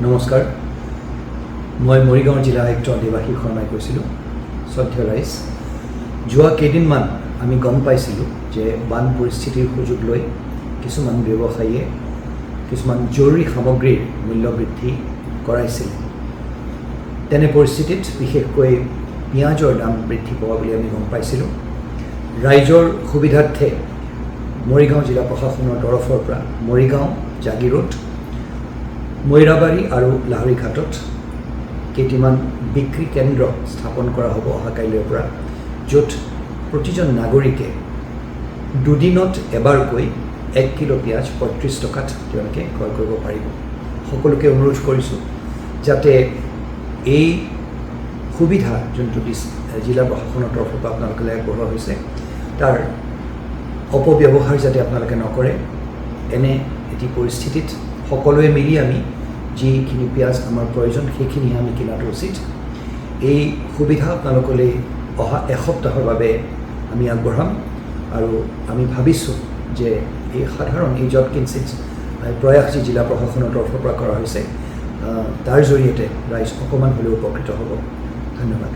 নমস্কাৰ মই মৰিগাঁও জিলা আয়ুক্ত দেৱাশীষ শৰ্মাই কৈছিলোঁ। শ্ৰদ্ধেয় ৰাইজ, যোৱা কেইদিনমান আমি গম পাইছিলোঁ যে বান পৰিস্থিতিৰ সুযোগ লৈ কিছুমান ব্যৱসায়ীয়ে কিছুমান জৰুৰী সামগ্ৰীৰ মূল্য বৃদ্ধি কৰাইছিল। তেনে পৰিস্থিতিত বিশেষকৈ পিঁয়াজৰ দাম বৃদ্ধি পোৱা বুলি আমি গম পাইছিলোঁ। ৰাইজৰ সুবিধাৰ্থে মৰিগাঁও জিলা প্ৰশাসনৰ তৰফৰ পৰা মৰিগাঁও, জাগিৰোড, মৈৰাবাৰী আৰু লাহৰীঘাটত কেইটিমান বিক্ৰী কেন্দ্ৰ স্থাপন কৰা হ'ব অহা কাইলৈৰ পৰা, য'ত প্ৰতিজন নাগৰিকে দুদিনত এবাৰকৈ 1 কিলো পিঁয়াজ 35 টকাত তেওঁলোকে ক্ৰয় কৰিব পাৰিব। সকলোকে অনুৰোধ কৰিছোঁ যাতে এই সুবিধা যোনটো জিলা প্ৰশাসনৰ তৰফৰ পৰা আপোনালোকে আগবঢ়োৱা হৈছে তাৰ অপব্যৱহাৰ যাতে আপোনালোকে নকৰে। এনে এটি পৰিস্থিতিত সকলোৱে মিলি আমি যিখিনি পিঁয়াজ আমাৰ প্ৰয়োজন সেইখিনি আমি কিনাটো উচিত। এই সুবিধা আপোনালোকলৈ অহা এসপ্তাহৰ বাবে আমি আগবঢ়াম আৰু আমি ভাবিছোঁ যে এই সাধাৰণ এই যৎ কিঞ্চিত প্ৰয়াস যি জিলা প্ৰশাসনৰ তৰফৰ পৰা কৰা হৈছে তাৰ জৰিয়তে ৰাইজ অকণমান হ'লেও উপকৃত হ'ব। ধন্যবাদ।